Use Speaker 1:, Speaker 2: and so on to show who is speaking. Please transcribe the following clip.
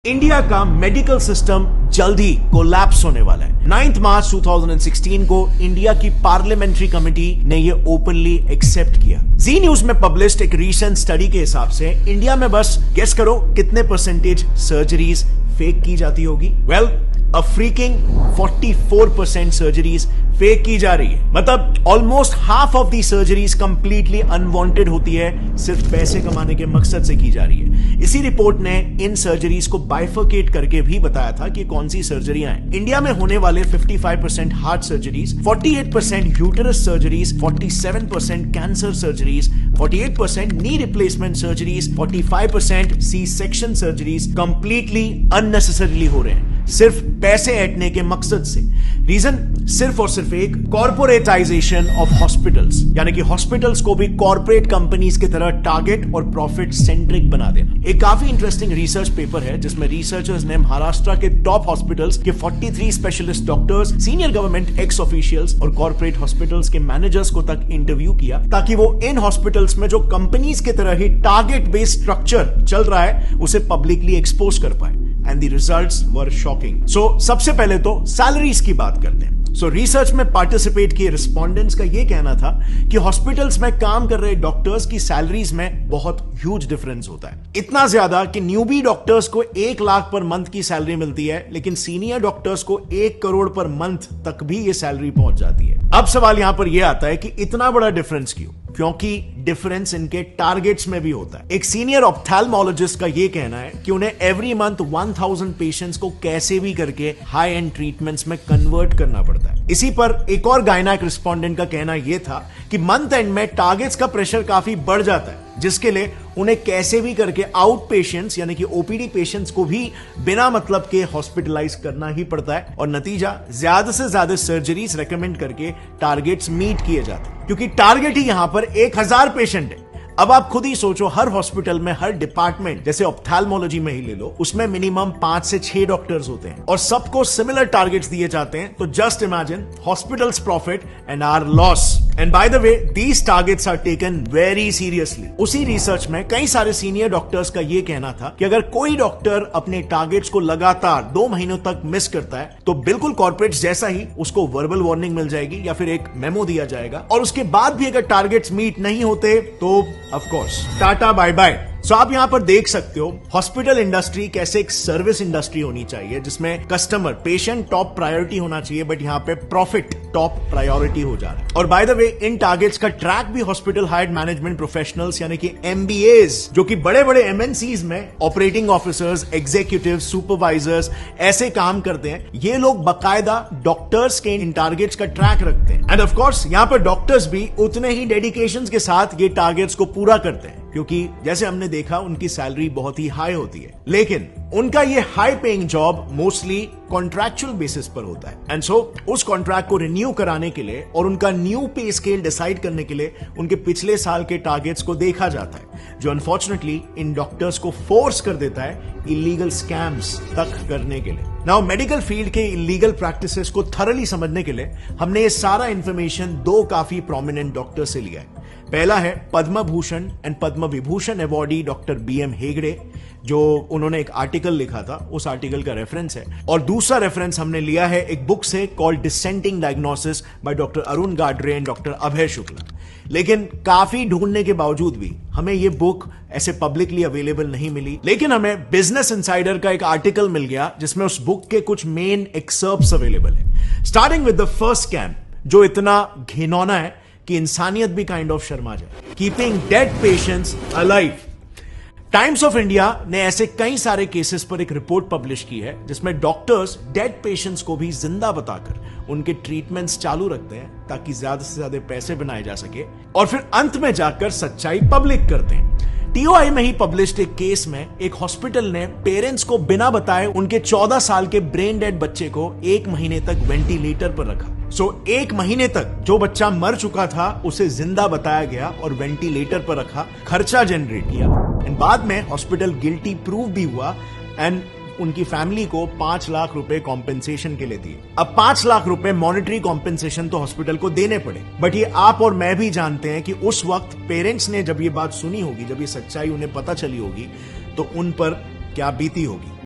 Speaker 1: India का medical system जल्द ही collapse होने वाला है। 9 मार्च 2016 को इंडिया की पार्लियामेंट्री कमेटी ने ये ओपनली एक्सेप्ट किया। जी न्यूज में पब्लिश्ड एक रीसेंट स्टडी के हिसाब से इंडिया में बस गेस करो कितने परसेंटेज सर्जरीज फेक की जाती होगी। Well, a freaking 44% surgeries fake की जा रही है। मतलब almost half of the surgeries completely unwanted होती है, सिर्फ पैसे कमाने के मकसद से की जा रही है। इसी रिपोर्ट ने इन सर्जरीज को बाइफर्केट करके भी बताया था कि कौन सी सर्जरियां हैं। इंडिया में होने वाले 55% heart surgeries, 48% uterus surgeries, 47% cancer surgeries, 48% knee replacement surgeries, 45% C section surgeries completely unnecessarily हो रहे हैं, सिर्फ पैसे ऐंठने के मकसद से। रीजन सिर्फ और सिर्फ एक, कॉर्पोरेटाइजेशन ऑफ हॉस्पिटल्स, यानी कि हॉस्पिटल्स को भी कॉर्पोरेट कंपनीज की तरह टारगेट और प्रॉफिट सेंट्रिक बना देना। एक काफी इंटरेस्टिंग रिसर्च पेपर है जिसमें रिसर्चर्स ने महाराष्ट्र के टॉप हॉस्पिटल्स के 43 specialist doctors, senior government x officials और कॉर्पोरेट हॉस्पिटल्स के मैनेजर्स को तक इंटरव्यू किया, ताकि वो इन हॉस्पिटल्स में जो कंपनीज की तरह ही टारगेट बेस्ड स्ट्रक्चर चल रहा है उसे पब्लिकली एक्सपोज कर पाए। And the results were shocking. So, सबसे पहले तो सैलरीज की बात करते हैं। रिसर्च में पार्टिसिपेट किए रिस्पोंडेंट्स का यह कहना था कि हॉस्पिटल्स में काम कर रहे डॉक्टर्स की सैलरीज में बहुत ह्यूज डिफरेंस होता है। इतना ज्यादा कि न्यूबी डॉक्टर्स को 1 लाख पर मंथ की सैलरी मिलती है, लेकिन सीनियर डॉक्टर्स को 1 करोड़ पर मंथ तक भी ये सैलरी पहुंच जाती है। अब सवाल यहां पर यह आता है कि इतना बड़ा डिफरेंस क्यों? क्योंकि डिफरेंस इनके टारगेट्स में भी होता है। एक सीनियर ऑप्थेल्मोलॉजिस्ट का यह कहना है कि उन्हें एवरी मंथ 1000 पेशेंट्स को कैसे भी करके हाई एंड ट्रीटमेंट्स में कन्वर्ट करना पड़ता है। इसी पर एक और गायनेक रिस्पोंडेंट का कहना यह था कि मंथ एंड में टारगेट्स का प्रेशर काफी बढ़ जाता है, जिसके लिए उन्हें कैसे भी करके आउट पेशेंट्स यानी कि ओपीडी पेशेंट्स को भी बिना मतलब के हॉस्पिटलाइज करना ही पड़ता है, और नतीजा ज्यादा से ज्यादा सर्जरीज रेकमेंड करके टारगेट्स मीट किए जाते हैं, क्योंकि टारगेट ही यहां पर 1000 पेशेंट है। अब आप खुद ही सोचो, हर हॉस्पिटल में, हर डिपार्टमेंट, जैसे ऑप्थेल्मोलॉजी में ही ले लो, उसमें मिनिमम 5 से 6 डॉक्टर्स होते हैं और सबको सिमिलर टारगेट्स दिए जाते हैं। तो just imagine hospitals profit and our loss. And by the way, these targets are taken very seriously. उसी रिसर्च में कई सारे सीनियर डॉक्टर्स का यह कहना था कि अगर कोई डॉक्टर अपने टारगेट्स को लगातार 2 महीनों तक मिस करता है तो बिल्कुल कॉर्पोरेट जैसा ही उसको वर्बल वार्निंग मिल जाएगी या फिर एक मेमो दिया जाएगा, और उसके बाद भी अगर टारगेट्स मीट नहीं होते तो of course tata bye bye. So आप यहां पर देख सकते हो हॉस्पिटल इंडस्ट्री कैसे एक सर्विस इंडस्ट्री होनी चाहिए, जिसमें कस्टमर, पेशेंट टॉप प्रायोरिटी होना चाहिए, बट यहां पे प्रॉफिट टॉप प्रायोरिटी हो जा रहा है। और bye the way, in targets का ट्रैक भी हॉस्पिटल हायर्ड मैनेजमेंट प्रोफेशनल्स यानी कि एमबीएस, जो कि बड़े बड़े एमएनसीज में ऑपरेटिंग ऑफिसर्स, एग्जीक्यूटिव, सुपरवाइजर्स ऐसे काम करते हैं। ये लोग बकायदा डॉक्टर्स के इन टारगेट्स का ट्रैक रखते हैं, एंड ऑफ कोर्स यहां पर डॉक्टर्स भी उतने ही डेडिकेशन के साथ ये टारगेट्स को पूरा करते हैं, क्योंकि जैसे हमने देखा उनकी सैलरी बहुत ही हाई होती है। लेकिन उनका ये high paying job mostly contractual basis पर होता है, एंड सो उस कॉन्ट्रैक्ट को रिन्यू कराने के लिए और उनका न्यू पे स्केल डिसाइड करने के लिए उनके पिछले साल के टारगेट्स को देखा जाता है, जो अनफॉर्चुनेटली इन डॉक्टर्स को फोर्स कर देता है इलीगल स्कैम्स तक करने के लिए। नाउ, मेडिकल फील्ड के इलीगल प्रैक्टिसेस को थरली समझने के लिए हमने ये सारा इंफॉर्मेशन 2 काफी प्रोमिनेंट डॉक्टर से लिया है। पहला है Padma Bhushan and Padma Vibhushan awardee doctor BM Hegde, जो उन्होंने एक आर्टिकल लिखा था, उस आर्टिकल का रेफरेंस है। और दूसरा रेफरेंस हमने लिया है एक बुक से called dissenting diagnosis by doctor Arun Gadre and doctor Abhay Shukla. लेकिन काफी ढूंढने के बावजूद भी हमें यह बुक ऐसे पब्लिकली अवेलेबल नहीं मिली, लेकिन हमें बिजनेस इनसाइडर का एक आर्टिकल मिल गया जिसमें उस बुक के कुछ मेन एक्सर्प्ट्स अवेलेबल है। Starting with the first scam, जो इतना घिनौना है कि इंसानियत भी काइंड ऑफ शर्मा जाए। Keeping dead patients alive. Times of India ने ऐसे कई सारे केसेस पर एक रिपोर्ट पब्लिश की है जिसमें डॉक्टर्स डेड पेशेंट्स को भी जिंदा बताकर उनके ट्रीटमेंट्स चालू रखते हैं, ताकि ज्यादा से ज्यादा पैसे बनाए जा सके, और फिर अंत में जाकर सच्चाई पब्लिक करते हैं। टीओआई में ही पब्लिश्ड एक केस में एक हॉस्पिटल ने पेरेंट्स को बिना बताए उनके 14 साल के ब्रेन डेड बच्चे को 1 महीने तक वेंटिलेटर पर रखा। 1 महीने तक जो बच्चा मर चुका था उसे जिंदा बताया गया और वेंटिलेटर पर रखा, खर्चा जनरेट किया, एंड बाद में हॉस्पिटल गिल्टी प्रूव भी हुआ, एंड उनकी फैमिली को 5 लाख रुपए कॉम्पेंसेशन के लिए दिए। अब 5 लाख रुपए मॉनेटरी कॉम्पेंसेशन तो हॉस्पिटल को देने पड़े, बट ये आप और मैं भी जानते हैं कि उस वक्त पेरेंट्स ने जब ये बात सुनी होगी, जब ये सच्चाई उन्हें पता चली होगी, तो उन पर क्या बीती होगी।